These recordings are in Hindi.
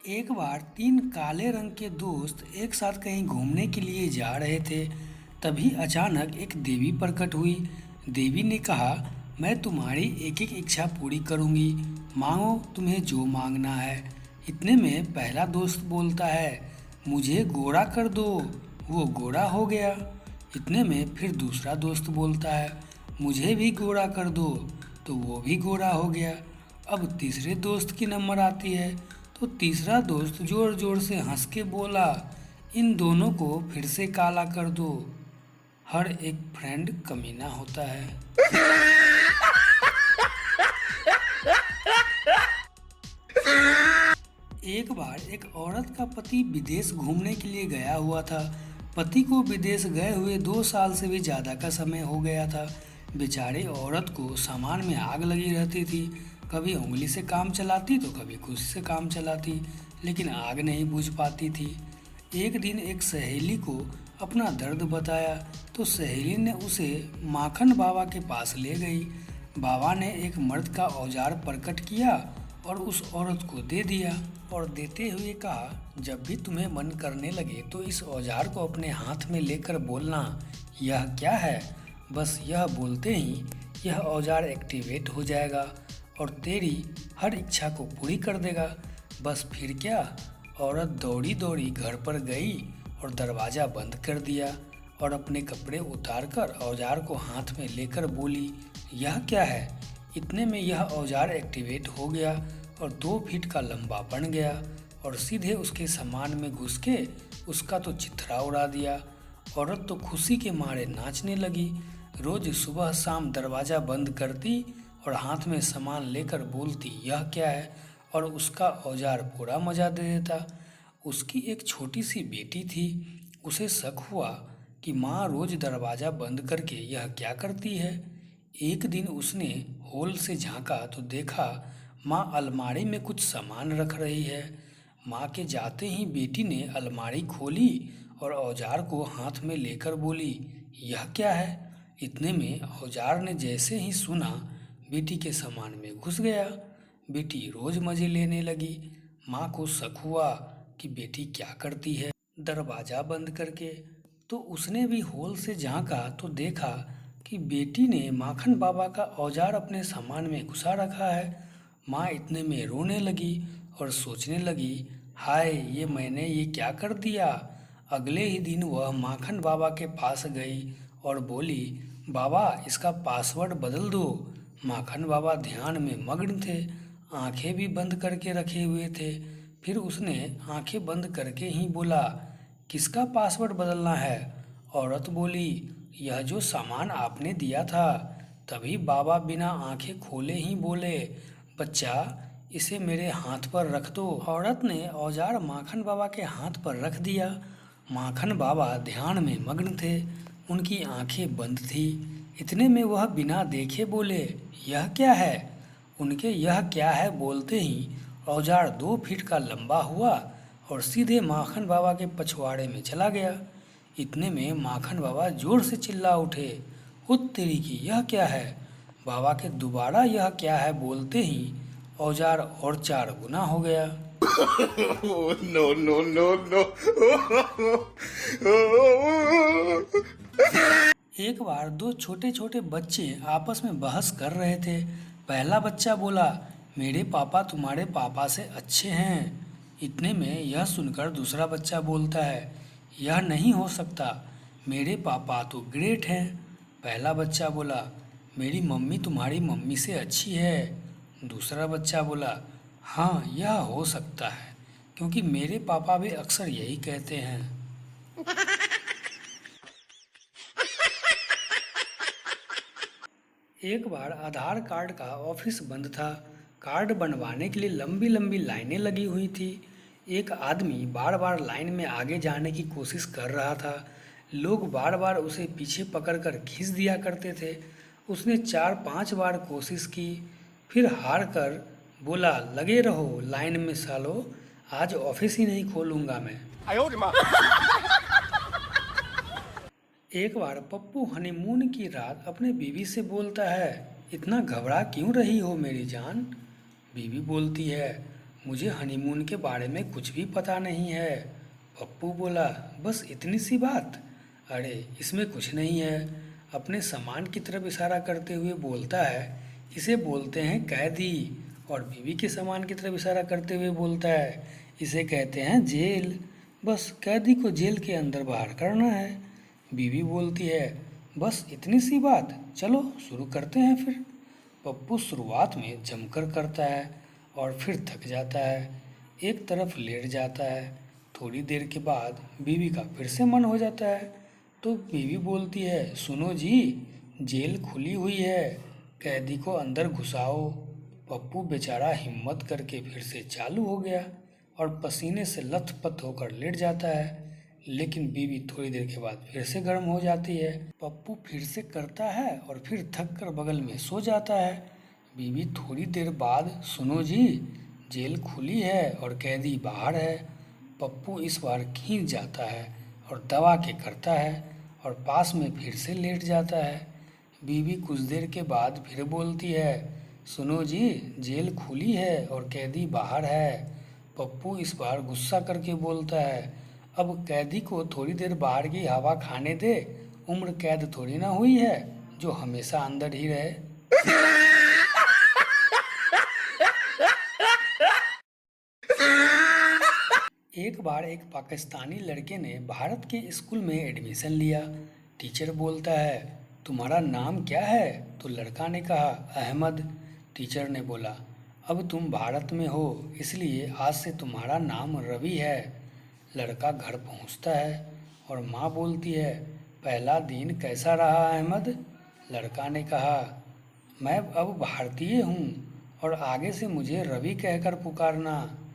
एक बार तीन काले रंग के दोस्त एक साथ कहीं घूमने के लिए जा रहे थे। तभी अचानक एक देवी प्रकट हुई। देवी ने कहा, मैं तुम्हारी एक एक इच्छा पूरी करूंगी, मांगो तुम्हें जो मांगना है। इतने में पहला दोस्त बोलता है, मुझे गोरा कर दो। वो गोरा हो गया। इतने में फिर दूसरा दोस्त बोलता है, मुझे भी गोरा कर दो। तो वो भी गोरा हो गया। अब तीसरे दोस्त की नंबर आती है तो तीसरा दोस्त जोर जोर से हंस के बोला, इन दोनों को फिर से काला कर दो। हर एक फ्रेंड कमीना होता है। एक बार एक औरत का पति विदेश घूमने के लिए गया हुआ था। पति को विदेश गए हुए 2 साल से भी ज़्यादा का समय हो गया था। बेचारे औरत को सामान में आग लगी रहती थी। कभी उंगली से काम चलाती तो कभी खुद से काम चलाती, लेकिन आग नहीं बुझ पाती थी। एक दिन एक सहेली को अपना दर्द बताया तो सहेली ने उसे माखन बाबा के पास ले गई। बाबा ने एक मर्द का औजार प्रकट किया और उस औरत को दे दिया और देते हुए कहा, जब भी तुम्हें मन करने लगे तो इस औजार को अपने हाथ में लेकर बोलना, यह क्या है। बस यह बोलते ही यह औजार एक्टिवेट हो जाएगा और तेरी हर इच्छा को पूरी कर देगा। बस फिर क्या, औरत दौड़ी दौड़ी घर पर गई और दरवाज़ा बंद कर दिया और अपने कपड़े उतारकर औजार को हाथ में लेकर बोली, यह क्या है। इतने में यह औजार एक्टिवेट हो गया और 2 फीट का लंबा बन गया और सीधे उसके सामान में घुस के उसका तो चिथड़ा उड़ा दिया। औरत तो खुशी के मारे नाचने लगी। रोज सुबह शाम दरवाज़ा बंद करती और हाथ में सामान लेकर बोलती, यह क्या है, और उसका औजार पूरा मजा दे देता। उसकी एक छोटी सी बेटी थी। उसे शक हुआ कि माँ रोज दरवाज़ा बंद करके यह क्या करती है। एक दिन उसने होल से झांका तो देखा माँ अलमारी में कुछ सामान रख रही है। माँ के जाते ही बेटी ने अलमारी खोली और औजार को हाथ में लेकर बोली, यह क्या है। इतने में औजार ने जैसे ही सुना बेटी के सामान में घुस गया। बेटी रोज मज़े लेने लगी। माँ को शक हुआ कि बेटी क्या करती है दरवाज़ा बंद करके। तो उसने भी होल से झांका तो देखा कि बेटी ने माखन बाबा का औजार अपने सामान में घुसा रखा है। माँ इतने में रोने लगी और सोचने लगी, हाय ये क्या कर दिया। अगले ही दिन वह माखन बाबा के पास गई और बोली, बाबा इसका पासवर्ड बदल दो। माखन बाबा ध्यान में मग्न थे, आंखें भी बंद करके रखे हुए थे। फिर उसने आंखें बंद करके ही बोला, किसका पासवर्ड बदलना है। औरत बोली, यह जो सामान आपने दिया था। तभी बाबा बिना आंखें खोले ही बोले, बच्चा इसे मेरे हाथ पर रख दो। औरत ने औजार माखन बाबा के हाथ पर रख दिया। माखन बाबा ध्यान में मग्न थे, उनकी आंखें बंद थी। इतने में वह बिना देखे बोले, यह क्या है। उनके यह क्या है बोलते ही औजार 2 फीट का लंबा हुआ और सीधे माखन बाबा के पछवाड़े में चला गया। इतने में माखन बाबा जोर से चिल्ला उठे, हुत तेरी की यह क्या है। बाबा के दोबारा यह क्या है बोलते ही औजार और 4 गुना हो गया। Oh, no, no, no, no. एक बार 2 छोटे छोटे बच्चे आपस में बहस कर रहे थे। पहला बच्चा बोला, मेरे पापा तुम्हारे पापा से अच्छे हैं। इतने में यह सुनकर दूसरा बच्चा बोलता है, यह नहीं हो सकता, मेरे पापा तो ग्रेट हैं। पहला बच्चा बोला, मेरी मम्मी तुम्हारी मम्मी से अच्छी है। दूसरा बच्चा बोला, हाँ यह हो सकता है, क्योंकि मेरे पापा भी अक्सर यही कहते हैं। एक बार आधार कार्ड का ऑफिस बंद था। कार्ड बनवाने के लिए लंबी लंबी लाइनें लगी हुई थी। एक आदमी बार बार लाइन में आगे जाने की कोशिश कर रहा था। लोग बार बार उसे पीछे पकड़कर खींच दिया करते थे। उसने 4-5 बार कोशिश की, फिर हार कर बोला, लगे रहो लाइन में सालो, आज ऑफिस ही नहीं खोलूंगा मैं। 哎呦我的妈！ एक बार पप्पू हनीमून की रात अपने बीवी से बोलता है, इतना घबरा क्यों रही हो मेरी जान। बीवी बोलती है, मुझे हनीमून के बारे में कुछ भी पता नहीं है। पप्पू बोला, बस इतनी सी बात? अरे इसमें कुछ नहीं है। अपने सामान की तरफ इशारा करते हुए बोलता है, इसे बोलते हैं कैदी। और बीवी के सामान की तरफ इशारा करते हुए बोलता है, इसे कहते हैं जेल। बस कैदी को जेल के अंदर बाहर करना है। बीवी बोलती है, बस इतनी सी बात, चलो शुरू करते हैं फिर। पप्पू शुरुआत में जमकर करता है और फिर थक जाता है, एक तरफ लेट जाता है। थोड़ी देर के बाद बीवी का फिर से मन हो जाता है, तो बीवी बोलती है, सुनो जी, जेल खुली हुई है, कैदी को अंदर घुसाओ। पप्पू बेचारा हिम्मत करके फिर से चालू हो गया और पसीने से लथपथ होकर लेट जाता है। लेकिन बीवी थोड़ी देर के बाद फिर से गर्म हो जाती है। पप्पू फिर से करता है और फिर थक कर बगल में सो जाता है। बीवी थोड़ी देर बाद, सुनो जी, जेल खुली है और कैदी बाहर है। पप्पू इस बार खींच जाता है और दबा के करता है और पास में फिर से लेट जाता है। बीवी कुछ देर के बाद फिर बोलती है, सुनो जी, जेल खुली है और कैदी बाहर है। पप्पू इस बार गुस्सा करके बोलता है, अब कैदी को थोड़ी देर बाहर की हवा खाने दे, उम्र कैद थोड़ी ना हुई है जो हमेशा अंदर ही रहे। एक बार एक पाकिस्तानी लड़के ने भारत के स्कूल में एडमिशन लिया। टीचर बोलता है, तुम्हारा नाम क्या है? तो लड़का ने कहा, अहमद। टीचर ने बोला, अब तुम भारत में हो, इसलिए आज से तुम्हारा नाम रवि है। लड़का घर पहुंचता है और माँ बोलती है, पहला दिन कैसा रहा अहमद? लड़का ने कहा, मैं अब भारतीय हूँ और आगे से मुझे रवि कहकर पुकारना।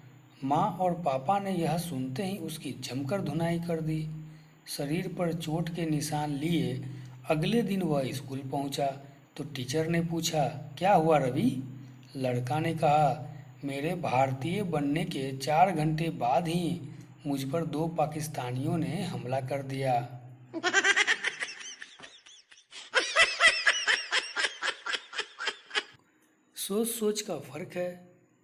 माँ और पापा ने यह सुनते ही उसकी जमकर धुनाई कर दी। शरीर पर चोट के निशान लिए अगले दिन वह स्कूल पहुँचा तो टीचर ने पूछा, क्या हुआ रवि? लड़का ने कहा, मेरे भारतीय बनने के 4 घंटे बाद ही मुझ पर 2 पाकिस्तानियों ने हमला कर दिया। सोच सोच का फर्क है।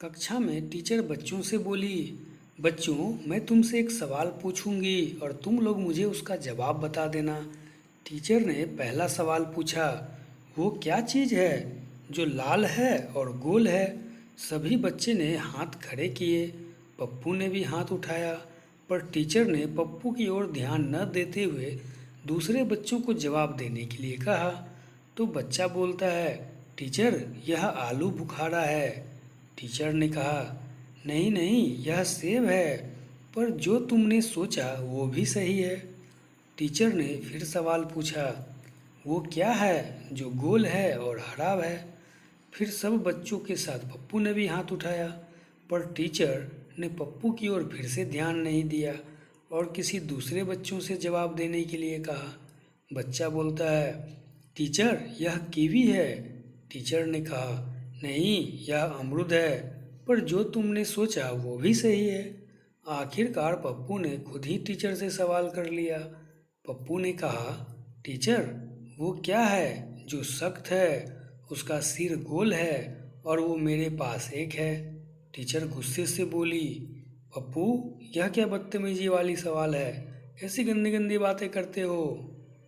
कक्षा में टीचर बच्चों से बोली, बच्चों, मैं तुमसे एक सवाल पूछूंगी और तुम लोग मुझे उसका जवाब बता देना। टीचर ने पहला सवाल पूछा, वो क्या चीज़ है जो लाल है और गोल है? सभी बच्चे ने हाथ खड़े किए। पप्पू ने भी हाथ उठाया, पर टीचर ने पप्पू की ओर ध्यान न देते हुए दूसरे बच्चों को जवाब देने के लिए कहा। तो बच्चा बोलता है, टीचर, यह आलू बुखारा है। टीचर ने कहा, नहीं नहीं, यह सेब है, पर जो तुमने सोचा वो भी सही है। टीचर ने फिर सवाल पूछा, वो क्या है जो गोल है और हरा है? फिर सब बच्चों के साथ पप्पू ने भी हाथ उठाया, पर टीचर ने पप्पू की ओर फिर से ध्यान नहीं दिया और किसी दूसरे बच्चों से जवाब देने के लिए कहा। बच्चा बोलता है, टीचर, यह कीवी है। टीचर ने कहा, नहीं, यह अमरूद है, पर जो तुमने सोचा वो भी सही है। आखिरकार पप्पू ने खुद ही टीचर से सवाल कर लिया। पप्पू ने कहा, टीचर, वो क्या है जो सख्त है, उसका सिर गोल है और वो मेरे पास एक है? टीचर गुस्से से बोली, पप्पू, यह क्या बदतमीजी वाली सवाल है? ऐसी गंदी गंदी बातें करते हो।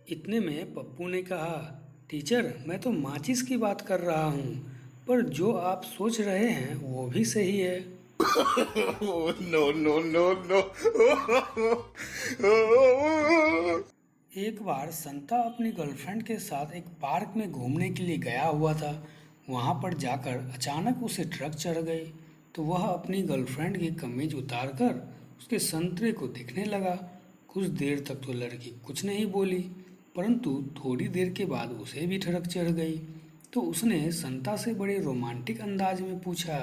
इतने में पप्पू ने कहा, टीचर, मैं तो माचिस की बात कर रहा हूँ, पर जो आप सोच रहे हैं वो भी सही है। No, no, no, no. एक बार संता अपनी गर्लफ्रेंड के साथ एक पार्क में घूमने के लिए गया हुआ था। वहाँ पर जाकर अचानक उसे ट्रक चढ़ गई, तो वह अपनी गर्लफ्रेंड की कमीज उतारकर उसके संतरे को देखने लगा। कुछ देर तक तो लड़की कुछ नहीं बोली, परंतु थोड़ी देर के बाद उसे भी ट्रक चढ़ गई। तो उसने संता से बड़े रोमांटिक अंदाज में पूछा।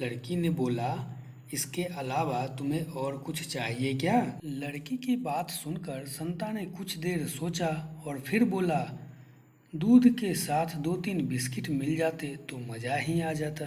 लड़की ने बोला, इसके अलावा तुम्हें और कुछ चाहिए क्या? लड़की की बात सुनकर संता ने कुछ देर सोचा और फिर बोला, दूध के साथ 2-3 बिस्किट मिल जाते तो मज़ा ही आ जाता।